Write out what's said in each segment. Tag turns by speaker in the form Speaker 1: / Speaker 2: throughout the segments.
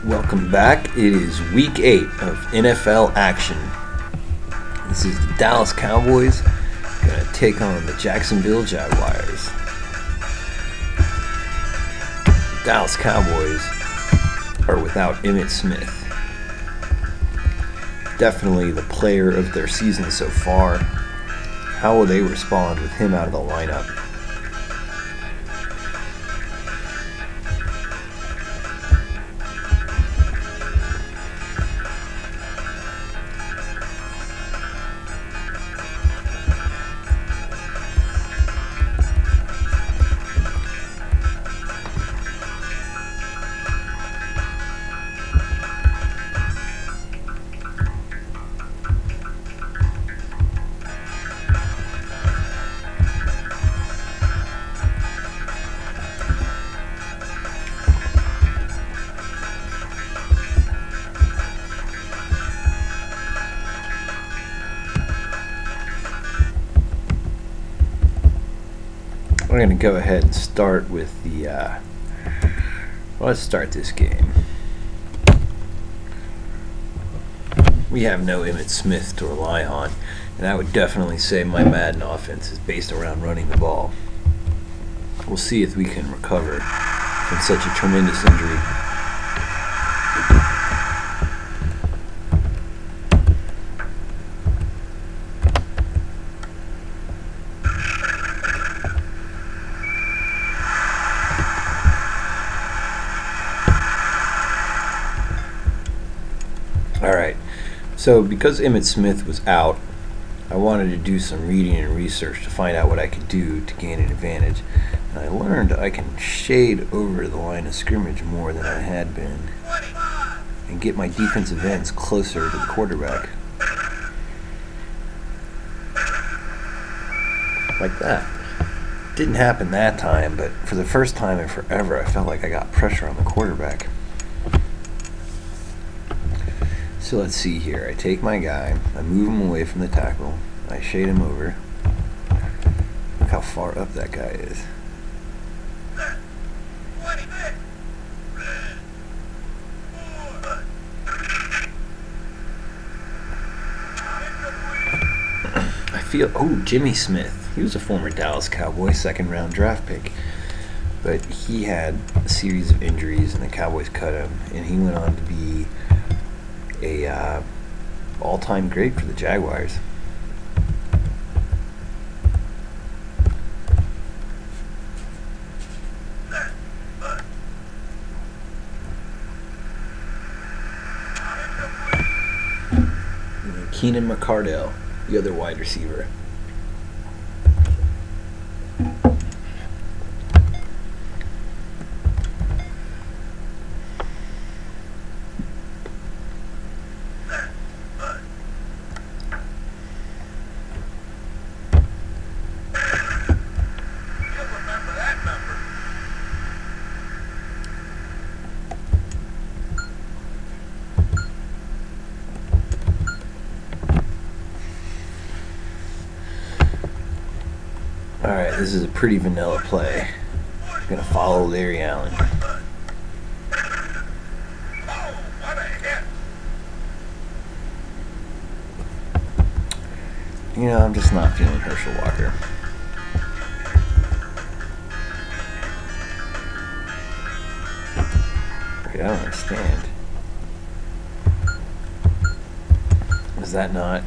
Speaker 1: Welcome back. It is week 8 of NFL action. This is the Dallas Cowboys going to take on the Jacksonville Jaguars. The Dallas Cowboys are without Emmitt Smith. Definitely the player of their season so far. How will they respond with him out of the lineup? We're going to go ahead and start with the, let's start this game. We have no Emmitt Smith to rely on, and I would definitely say my Madden offense is based around running the ball. We'll see if we can recover from such a tremendous injury. Alright, so because Emmitt Smith was out, I wanted to do some reading and research to find out what I could do to gain an advantage. And I learned I can shade over the line of scrimmage more than I had been and get my defensive ends closer to the quarterback. Like that. Didn't happen that time, but for the first time in forever I felt like I got pressure on the quarterback. So let's see here. I take my guy, I move him away from the tackle, I shade him over. Look how far up that guy is. I feel, oh, Jimmy Smith. He was a former Dallas Cowboy, second-round draft pick. But he had a series of injuries, and the Cowboys cut him, and he went on to be a all-time great for the Jaguars. Keenan McCardell, the other wide receiver. Alright, this is a pretty vanilla play. I'm going to follow Larry Allen. You know, I'm just not feeling Herschel Walker. Okay, I don't understand. Was that not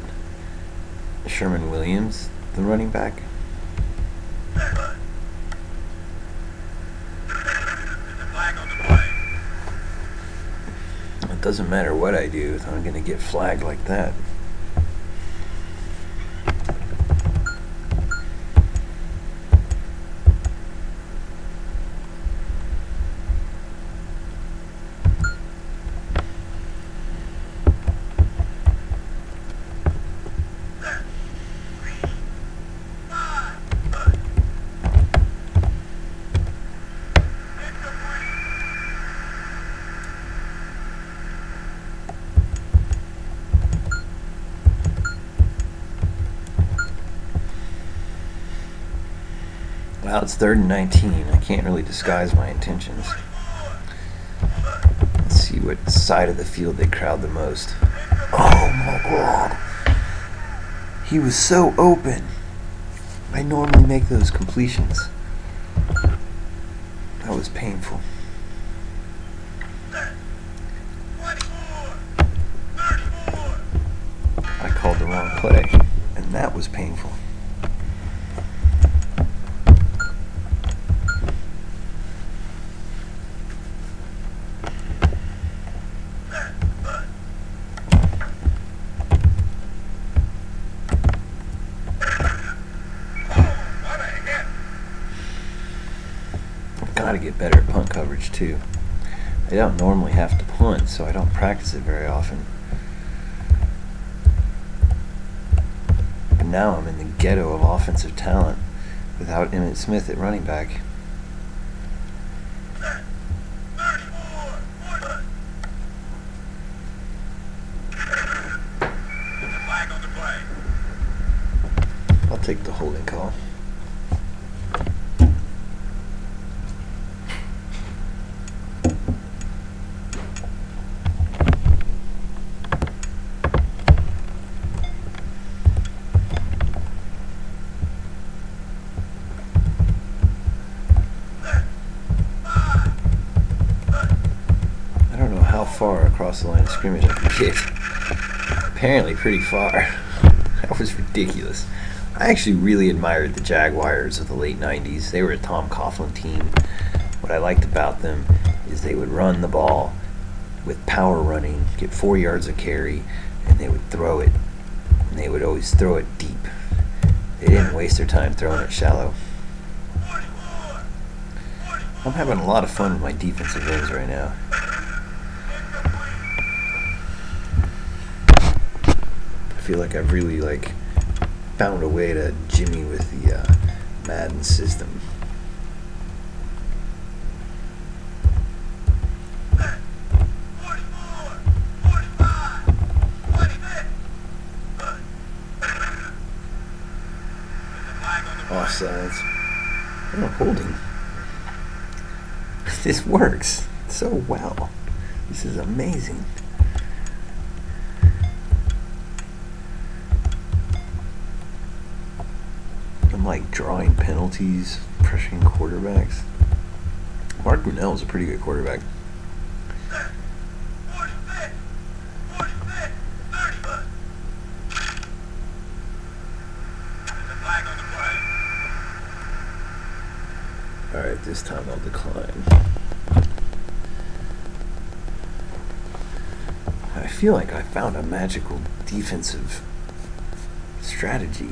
Speaker 1: Sherman Williams, the running back? It doesn't matter what I do, I'm going to get flagged like that. Well, it's 3rd and 19. I can't really disguise my intentions. Let's see what side of the field they crowd the most. Oh my god. He was so open. I normally make those completions. That was painful. I called the wrong play, and that was painful. Got to get better at punt coverage too. I don't normally have to punt, so I don't practice it very often. But now I'm in the ghetto of offensive talent without Emmitt Smith at running back. I'll take the holding call. How far across the line of scrimmage I can kick. Apparently pretty far. That was ridiculous. I actually really admired the Jaguars of the late 90s. They were a Tom Coughlin team. What I liked about them is they would run the ball with power running, get 4 yards of carry, and they would throw it. And they would always throw it deep. They didn't waste their time throwing it shallow. I'm having a lot of fun with my defensive ends right now. I feel like I've really found a way to jimmy with the Madden system. Offsides. Oh, holding. This works so well. This is amazing. I'm like drawing penalties, pressuring quarterbacks. Mark Brunell is a pretty good quarterback. Alright, this time I'll decline. I feel like I found a magical defensive strategy.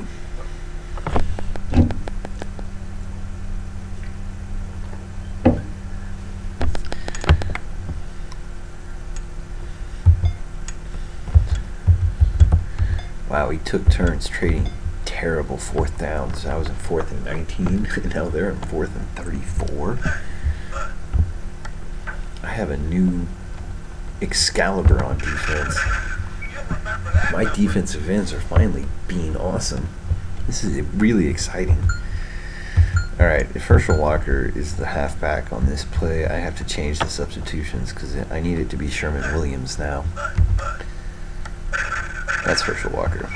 Speaker 1: Wow, he took turns trading terrible fourth downs. I was in 4th and 19, and now they're in 4th and 34. I have a new Excalibur on defense. My defensive ends are finally being awesome. This is really exciting. Alright, if Herschel Walker is the halfback on this play, I have to change the substitutions because I need it to be Sherman Williams now. That's Herschel Walker.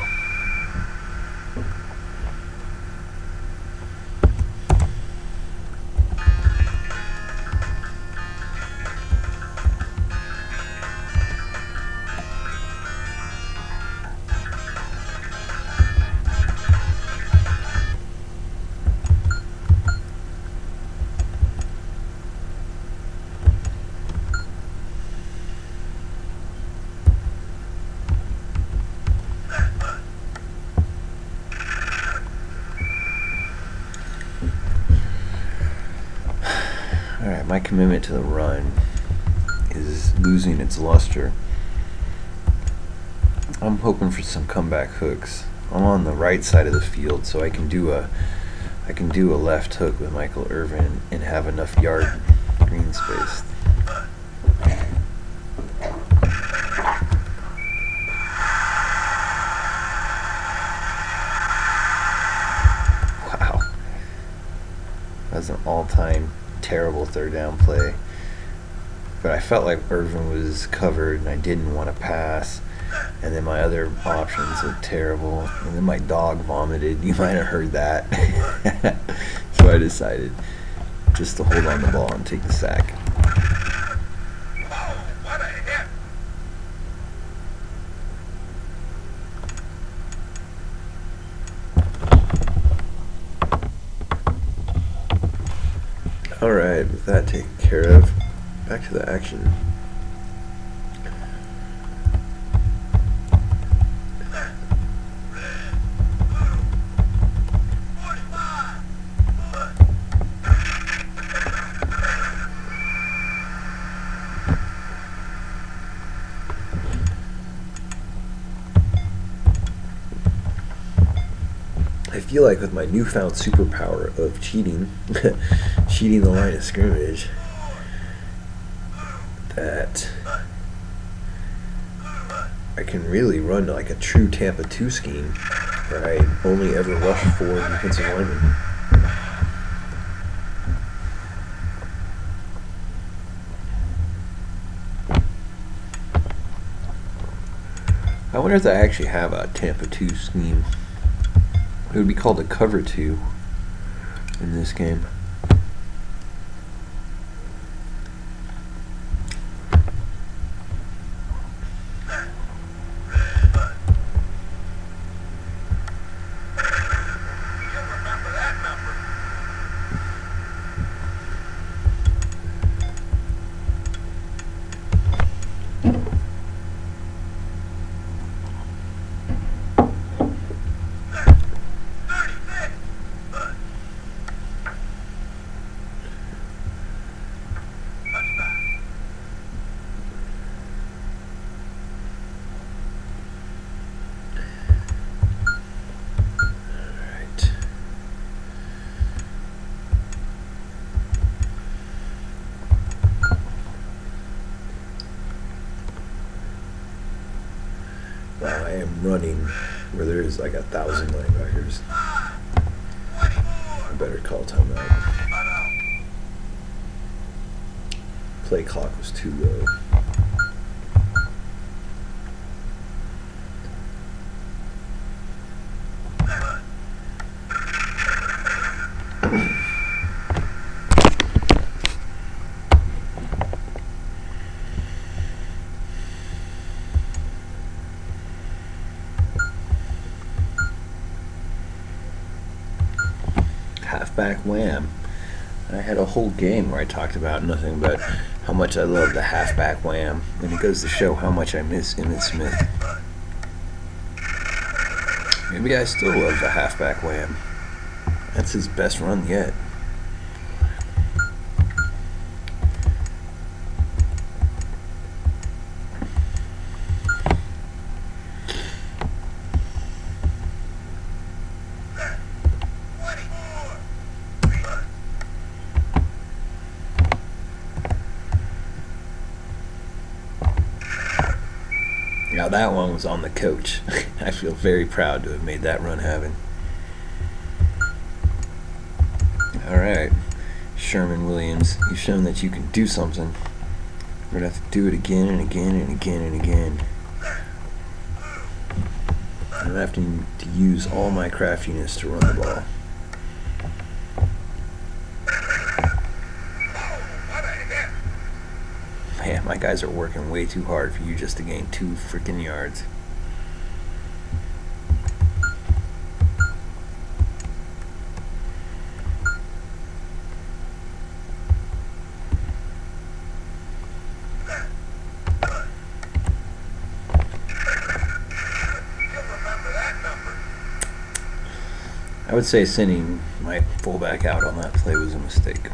Speaker 1: Alright, my commitment to the run is losing its luster. I'm hoping for some comeback hooks. I'm on the right side of the field, so I can do a left hook with Michael Irvin and have enough yard green space. Wow. That's an all-time terrible third down play. but I felt like Irvin was covered and I didn't want to pass. And then my other options looked terrible. And then my dog vomited. You might have heard that. So I decided just to hold on the ball and take the sack. Alright, with that taken care of, back to the action. I feel like with my newfound superpower of cheating, cheating the line of scrimmage, that I can really run like a true Tampa 2 scheme where I only ever rush 4 defensive linemen. I wonder if I actually have a Tampa 2 scheme. It would be called a cover 2 in this game. Wow, I am running where there is like 1,000 linebackers. I better call timeout. Play clock was too low. Halfback wham. I had a whole game where I talked about nothing but how much I love the halfback wham, and it goes to show how much I miss Emmitt Smith. Maybe I still love the halfback wham. That's his best run yet. Now that one was on the coach. I feel very proud to have made that run happen. Alright, Sherman Williams, you've shown that you can do something. We're going to have to do it again and again and again and again. I'm going to have to use all my craftiness to run the ball. Man, my guys are working way too hard for you just to gain 2 freaking yards. I would say sending my fullback out on that play was a mistake.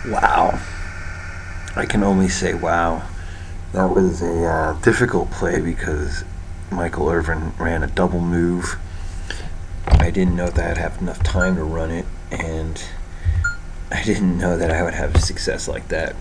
Speaker 1: Wow. I can only say wow. That was a difficult play because Michael Irvin ran a double move. I didn't know that I'd have enough time to run it, and I didn't know that I would have success like that.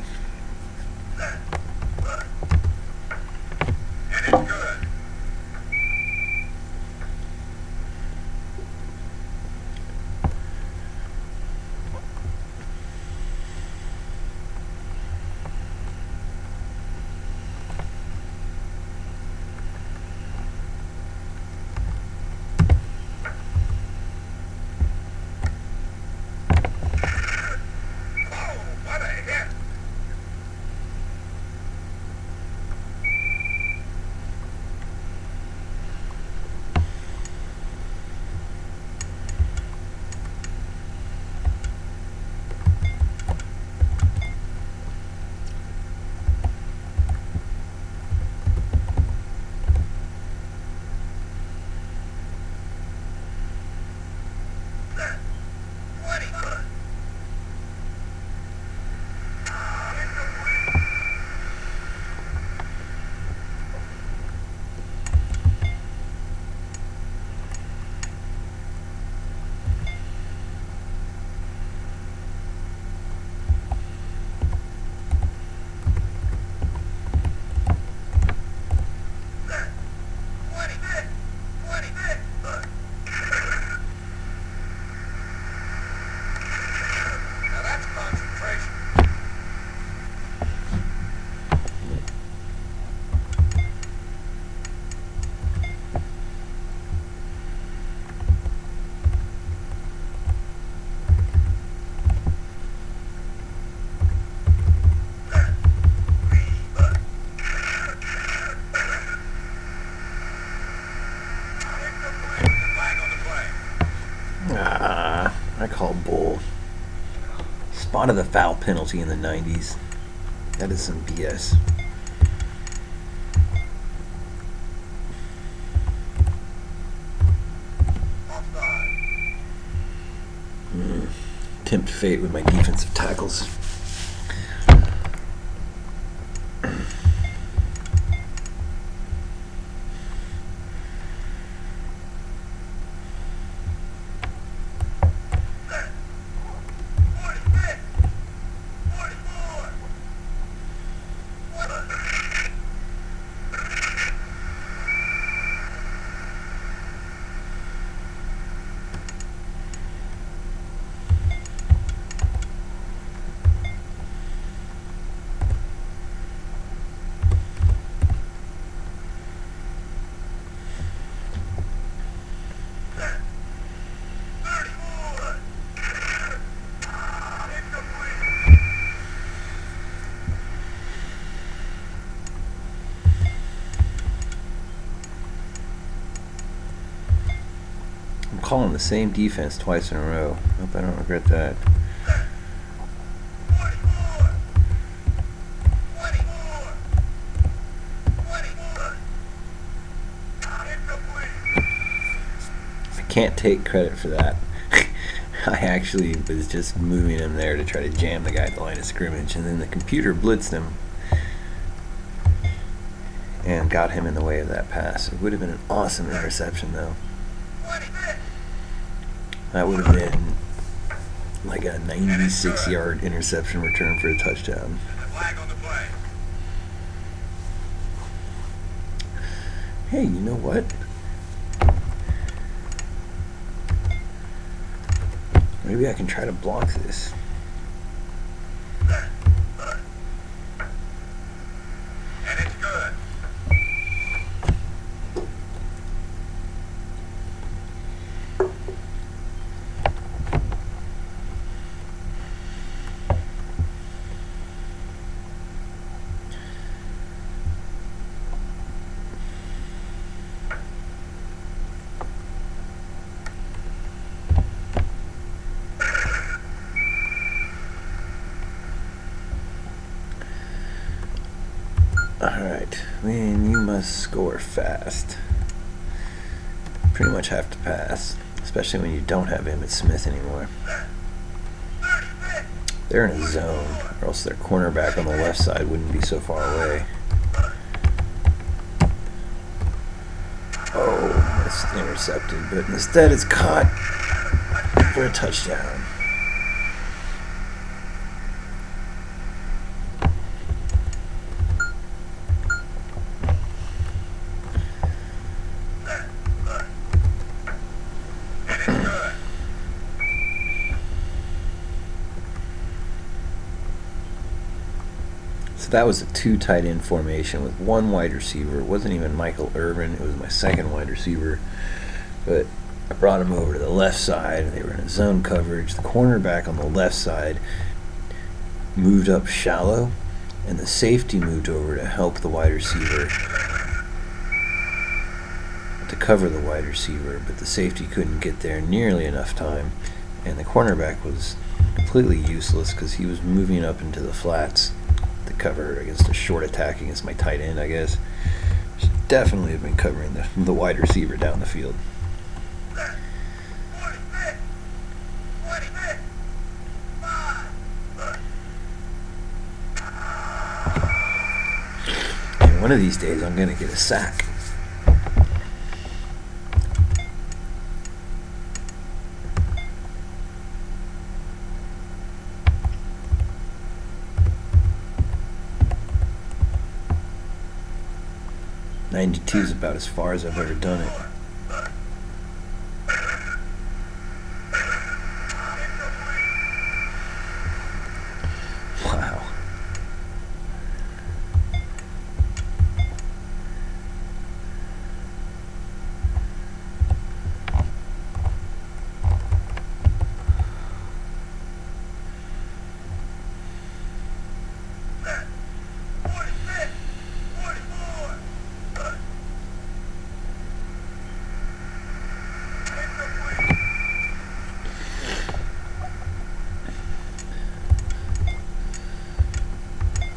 Speaker 1: I call bull. Spotted the foul penalty in the 90s. That is some BS. Tempt fate with my defensive tackles. I'm calling the same defense twice in a row. Hope I don't regret that. I can't take credit for that. I actually was just moving him there to try to jam the guy at the line of scrimmage, and then the computer blitzed him and got him in the way of that pass. It would have been an awesome interception, though. That would have been like a 96-yard interception return for a touchdown. Hey, you know what? Maybe I can try to block this. Alright, when you must score fast. Pretty much have to pass, especially when you don't have Emmitt Smith anymore. They're in a zone, or else their cornerback on the left side wouldn't be so far away. intercepted, but instead it's caught for a touchdown. So that was a 2 tight end formation with 1 wide receiver. It wasn't even Michael Irvin. It was my second wide receiver. But I brought him over to the left side. They were in a zone coverage. The cornerback on the left side moved up shallow, and the safety moved over to help the wide receiver, to cover the wide receiver, but the safety couldn't get there nearly enough time, and the cornerback was completely useless because he was moving up into the flats to cover against a short attack against my tight end, I guess. Should definitely have been covering the wide receiver down the field. And one of these days I'm going to get a sack. .92 is about as far as I've ever done it. Wow.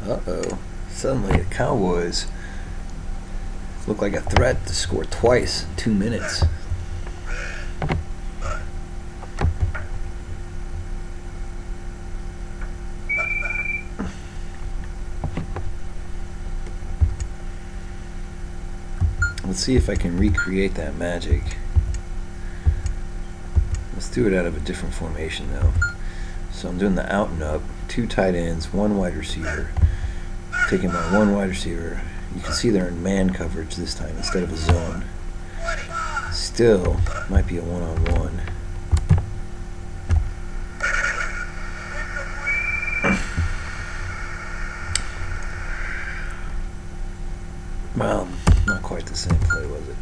Speaker 1: Uh-oh. Suddenly the Cowboys look like a threat to score twice in 2 minutes. Let's see if I can recreate that magic. Let's do it out of a different formation though. So I'm doing the out and up, 2 tight ends, 1 wide receiver. Taking my 1 wide receiver. You can see they're in man coverage this time instead of a zone. Still, might be a one-on-one. Well, not quite the same play, was it?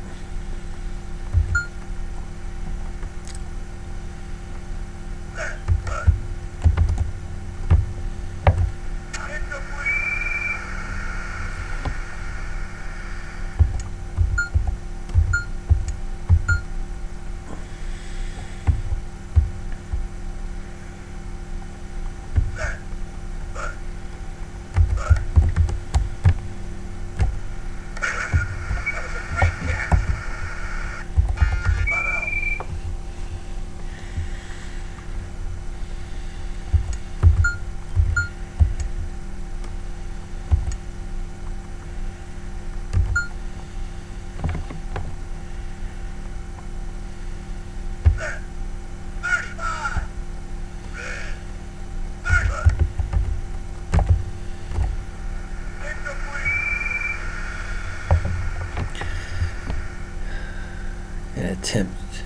Speaker 1: Attempt.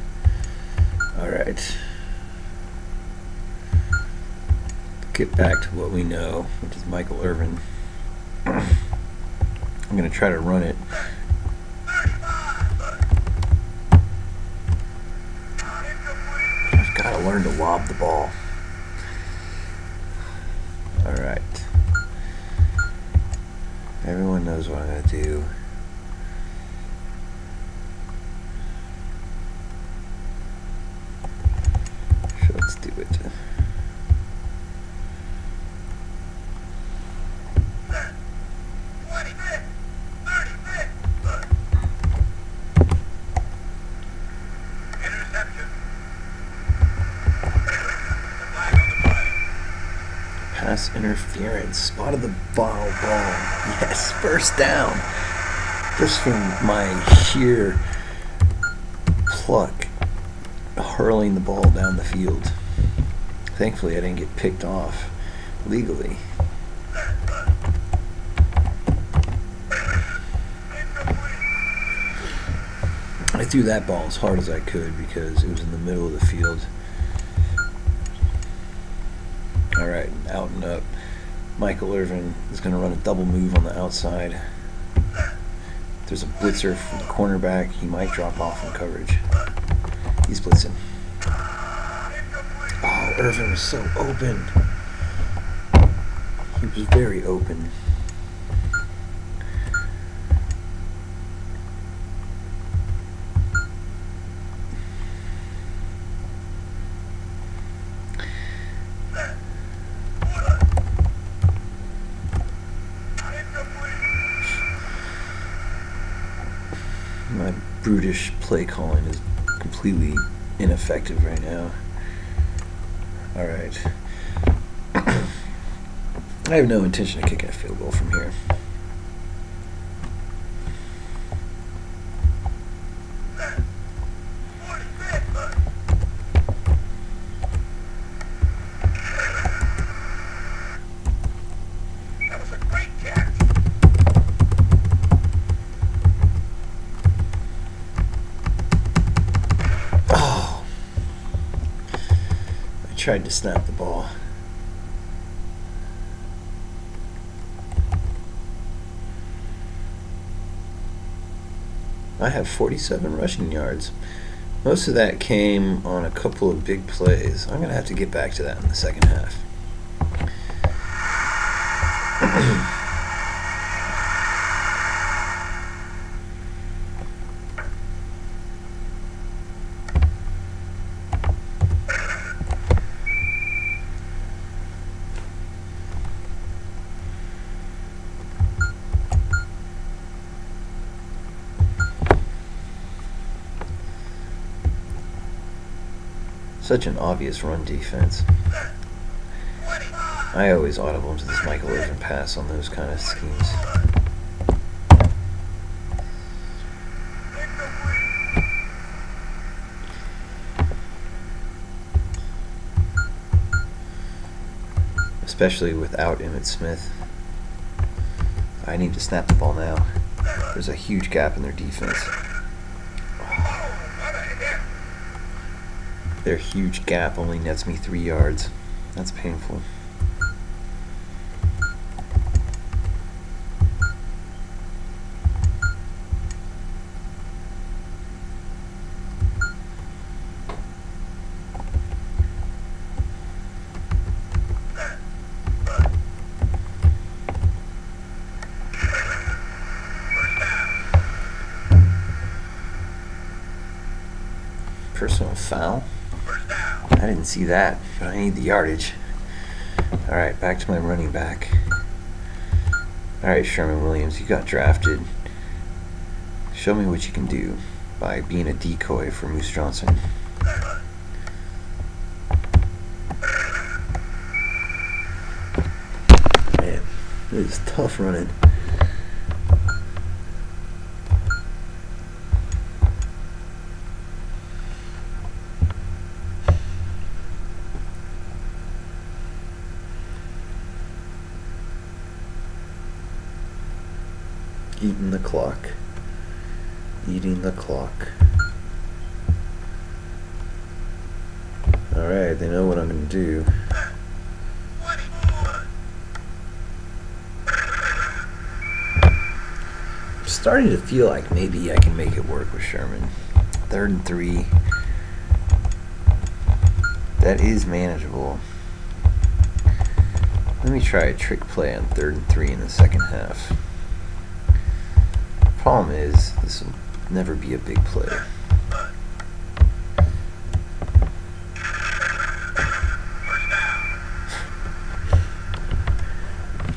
Speaker 1: Alright. Get back to what we know, which is Michael Irvin. I'm going to try to run it. I've got to learn to lob the ball. Alright. Everyone knows what I'm going to do. Let's do it. Pass interference. Spotted the ball. Yes, first down. Just from my sheer pluck hurling the ball down the field. Thankfully, I didn't get picked off legally. I threw that ball as hard as I could because it was in the middle of the field. Alright, out and up. Michael Irvin is going to run a double move on the outside. If there's a blitzer from the cornerback, he might drop off in coverage. He's blitzing. Oh, Irvin was so open. He was very open. My brutish play calling is completely ineffective right now. Alright. I have no intention of kicking a field goal from here. Tried to snap the ball. I have 47 rushing yards. Most of that came on a couple of big plays. I'm going to have to get back to that in the second half. Such an obvious run defense. I always audible into this Michael Irvin pass on those kind of schemes. Especially without Emmitt Smith. I need to snap the ball now. There's a huge gap in their defense. Their huge gap only nets me 3 yards. That's painful. Personal foul. I didn't see that, but I need the yardage. Alright, back to my running back. Alright, Sherman Williams, you got drafted. Show me what you can do by being a decoy for Moose Johnson. Man, it is tough running. Eating the clock. Eating the clock. Alright, they know what I'm going to do. I'm starting to feel like maybe I can make it work with Sherman. 3rd and 3. That is manageable. Let me try a trick play on 3rd and 3 in the second half. Problem is, this will never be a big play.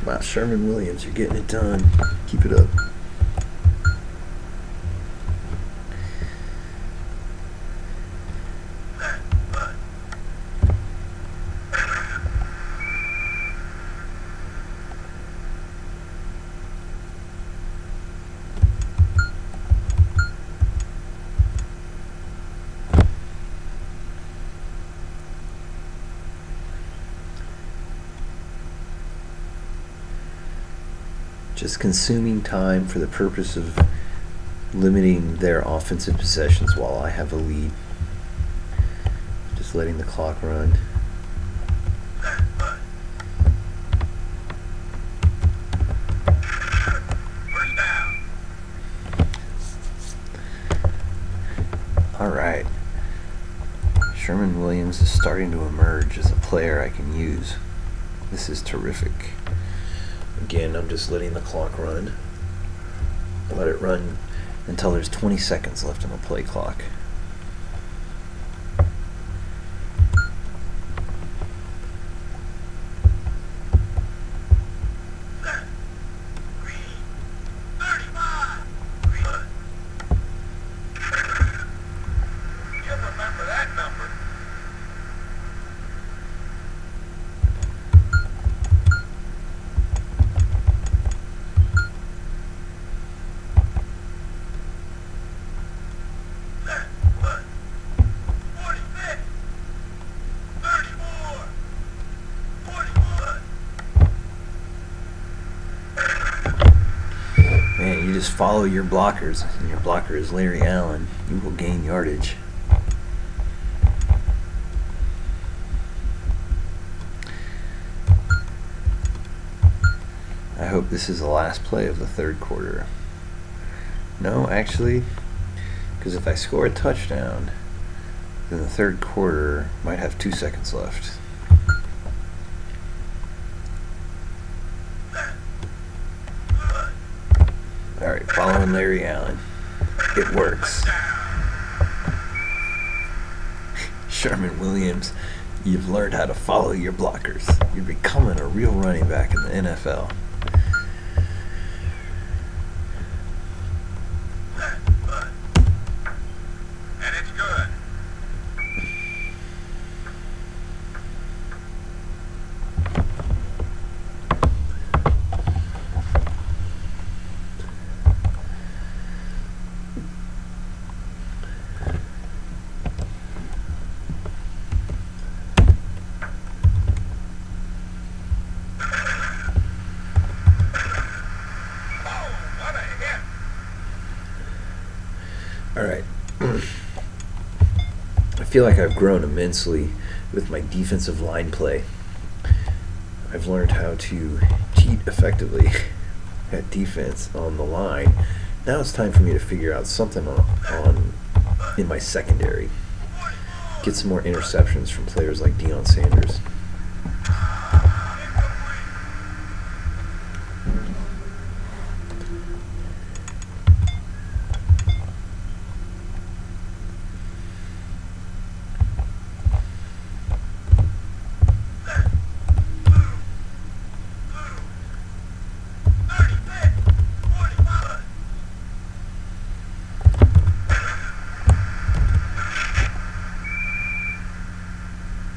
Speaker 1: Wow, Sherman Williams, you're getting it done. Keep it up. just consuming time for the purpose of limiting their offensive possessions while I have a lead. Just letting the clock run. Alright. Sherman Williams is starting to emerge as a player I can use. This is terrific. Again, I'm just letting the clock run. Let it run until there's 20 seconds left on the play clock. Man, you just follow your blockers, and your blocker is Larry Allen. You will gain yardage. I hope this is the last play of the third quarter. No, actually, because if I score a touchdown, then the third quarter might have 2 seconds left. Alright, following Larry Allen. It works. Sherman Williams, you've learned how to follow your blockers. You're becoming a real running back in the NFL.
Speaker 2: And it's good.
Speaker 1: Alright. I feel like I've grown immensely with my defensive line play. I've learned how to cheat effectively at defense on the line. Now it's time for me to figure out something on in my secondary. Get some more interceptions from players like Deion Sanders.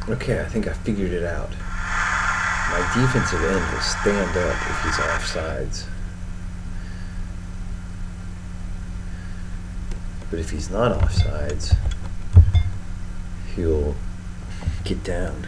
Speaker 1: Okay, I think I figured it out. My defensive end will stand up if he's offsides. But if he's not offsides, he'll get down.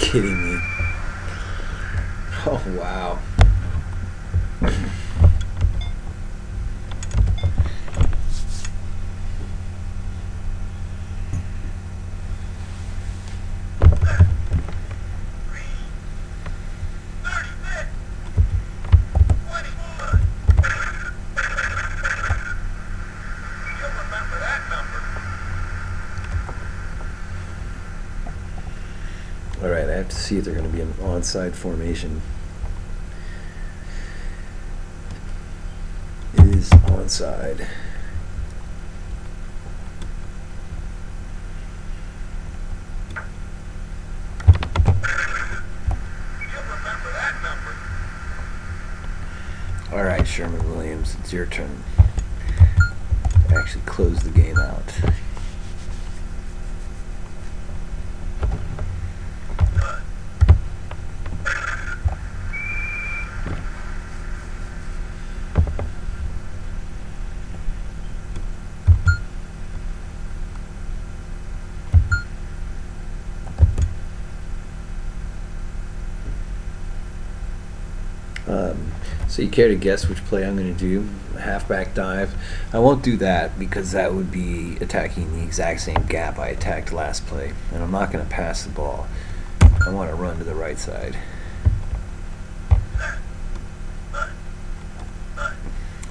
Speaker 1: kidding me? Oh, wow. Alright, I have to see if they're going to be an onside formation. It is onside. Alright, Sherman Williams, it's your turn. Actually close the game out. So you care to guess which play I'm going to do? A halfback dive. I won't do that because that would be attacking the exact same gap I attacked last play, and I'm not going to pass the ball. I want to run to the right side.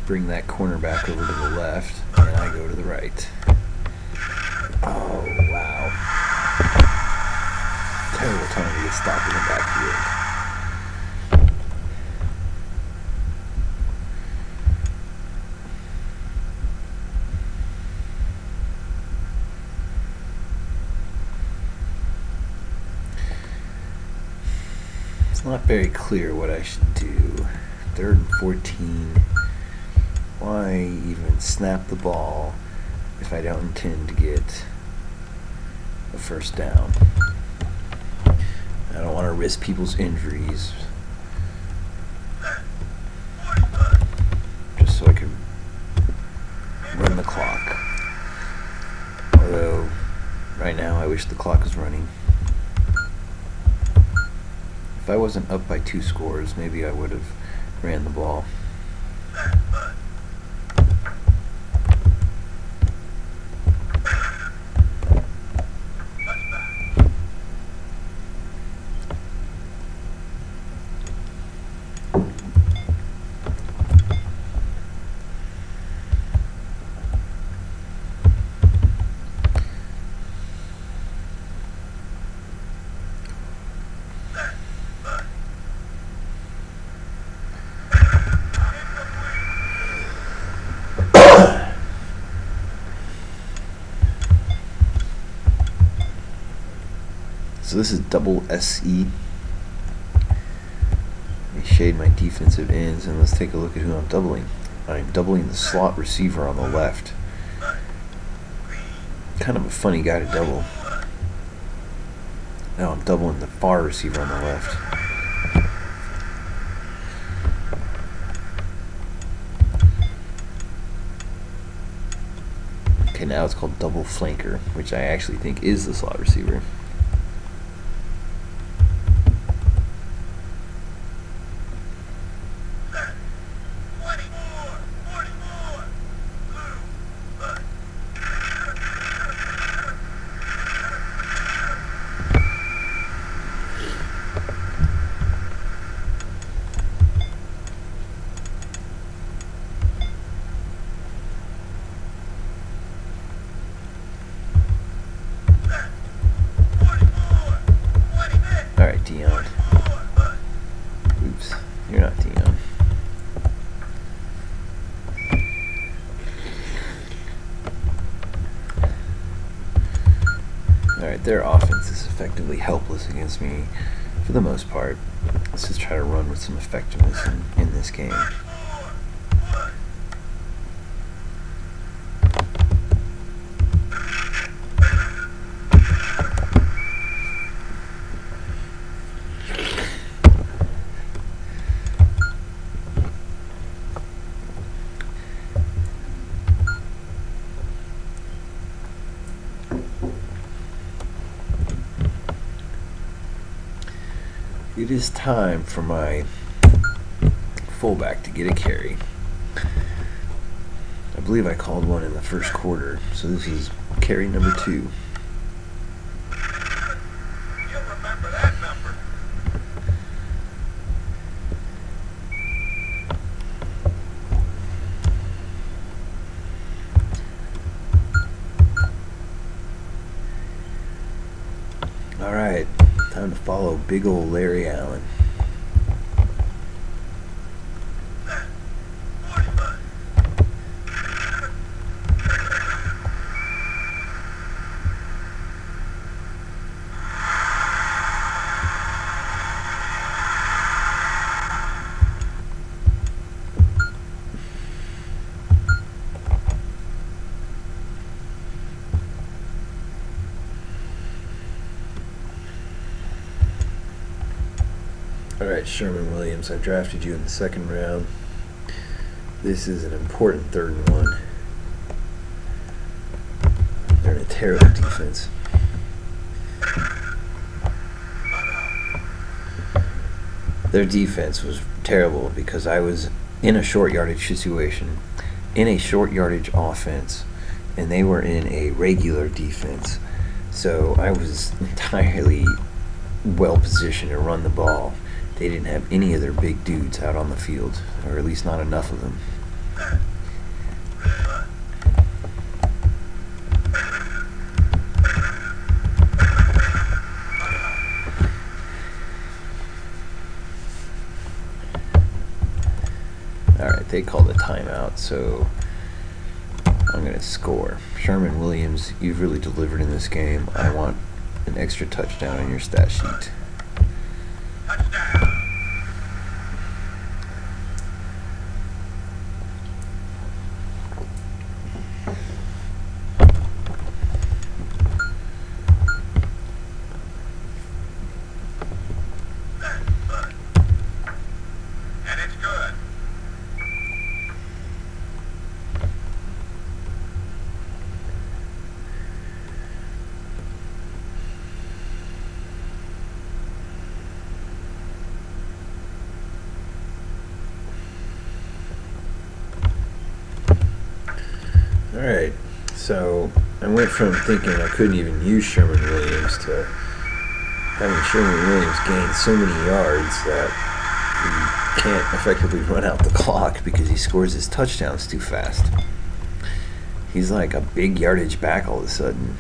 Speaker 1: Bring that cornerback over to the left, and I go to the right. Oh, wow. Terrible time to get stopped in the backfield. It's not very clear what I should do. 3rd and 14. Why even snap the ball if I don't intend to get a first down? I don't want to risk people's injuries just so I can run the clock. Although right now I wish the clock was running. If I wasn't up by 2 scores, maybe I would have ran the ball. So this is double SE. I shade my defensive ends, and let's take a look at who I'm doubling. I'm doubling the slot receiver on the left. Kind of a funny guy to double. Now I'm doubling the far receiver on the left. Okay, now it's called double flanker, which I actually think is the slot receiver. Alright, Dion. Oops, you're not Dion. Alright, their offense is effectively helpless against me for the most part. Let's just try to run with some effectiveness in this game. It is time for my fullback to get a carry. I believe I called one in the first quarter, so this is carry number 2.
Speaker 2: You'll remember that number.
Speaker 1: Alright, time to follow big old Larry Allen. Alright, Sherman Williams, I drafted you in the 2nd round. This is an important 3rd and 1. They're in a terrible defense. Their defense was terrible because I was in a short yardage situation, in a short yardage offense, and they were in a regular defense. So I was entirely well positioned to run the ball. They didn't have any of their big dudes out on the field, or at least not enough of them. Alright, they called a timeout, so I'm going to score. Sherman Williams, you've really delivered in this game. I want an extra touchdown on your stat sheet. Alright, so I went from thinking I couldn't even use Sherman Williams to having Sherman Williams gain so many yards that he can't effectively run out the clock because he scores his touchdowns too fast. He's like a big yardage back all of a sudden.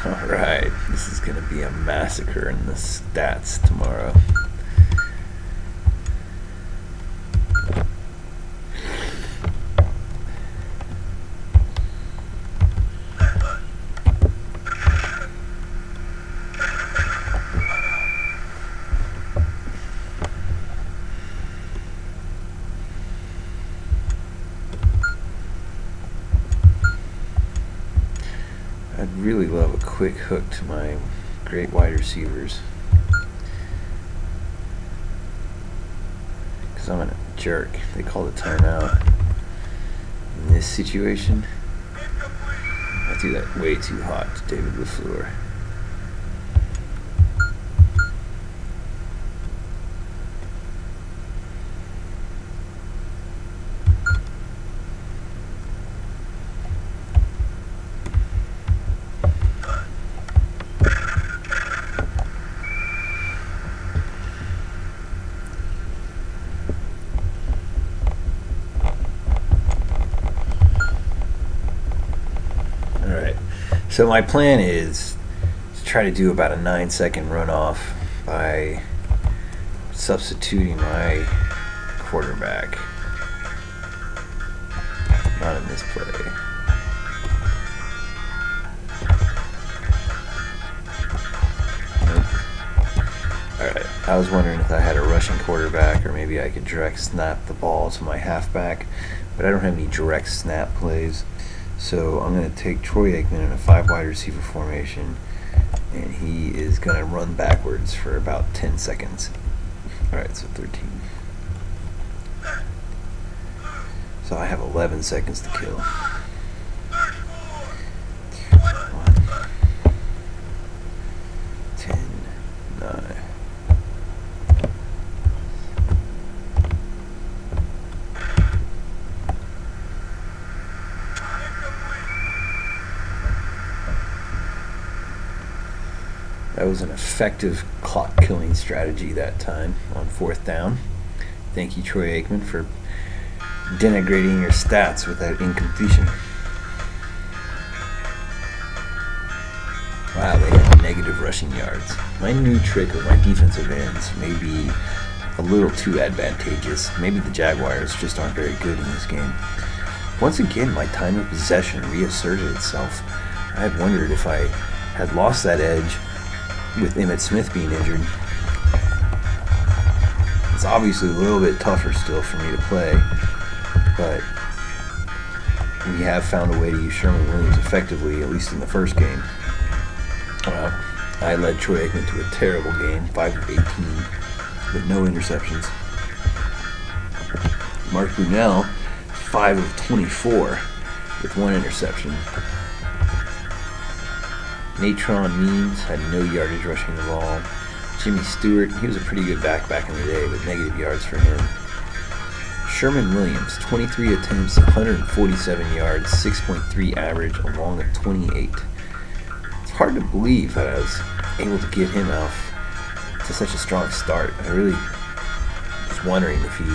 Speaker 1: Alright, this is going to be a massacre in the stats tomorrow. I'd really love a quick hook to my great wide receivers, because I'm a jerk. They called a timeout in this situation. I threw that way too hot to David LaFleur. So my plan is to try to do about a 9-second runoff by substituting my quarterback. Not in this play. Nope. Alright, I was wondering if I had a rushing quarterback or maybe I could direct snap the ball to my halfback, but I don't have any direct snap plays. So I'm going to take Troy Aikman in a 5 wide receiver formation and he is going to run backwards for about 10 seconds. Alright, so 13. So I have 11 seconds to kill. 10, 9. That was an effective clock killing strategy that time on 4th down. Thank you, Troy Aikman, for denigrating your stats with that incompletion. Wow, they had negative rushing yards. My new trick with my defensive ends may be a little too advantageous. Maybe the Jaguars just aren't very good in this game. Once again, my time of possession reasserted itself. I had wondered if I had lost that edge with Emmitt Smith being injured. It's obviously a little bit tougher still for me to play, but we have found a way to use Sherman Williams effectively, at least in the first game. I led Troy Aikman to a terrible game, 5 of 18, with no interceptions. Mark Brunell, 5 of 24, with 1 interception. Natron Means had no yardage rushing the ball. Jimmy Stewart, he was a pretty good back in the day, but negative yards for him. Sherman Williams, 23 attempts, 147 yards, 6.3 average, along at 28. It's hard to believe that I was able to get him off to such a strong start. I really was wondering if he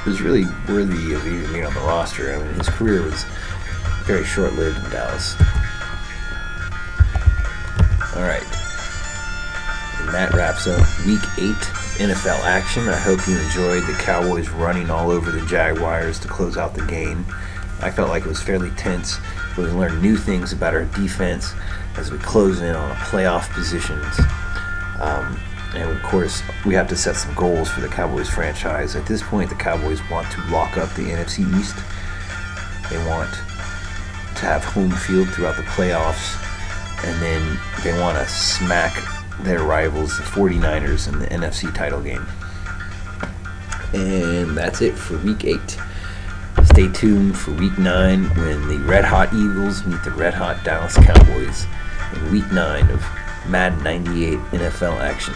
Speaker 1: was really worthy of even being on the roster. I mean, his career was very short-lived in Dallas. Alright, and that wraps up Week 8 NFL action. I hope you enjoyed the Cowboys running all over the Jaguars to close out the game. I felt like it was fairly tense, but we learned new things about our defense as we close in on playoff positions. And of course, we have to set some goals for the Cowboys franchise. At this point, the Cowboys want to lock up the NFC East. They want to have home field throughout the playoffs. And then they want to smack their rivals, the 49ers, in the NFC title game. And that's it for Week 8. Stay tuned for Week 9 when the Red Hot Eagles meet the Red Hot Dallas Cowboys in Week 9 of Madden 98 NFL action.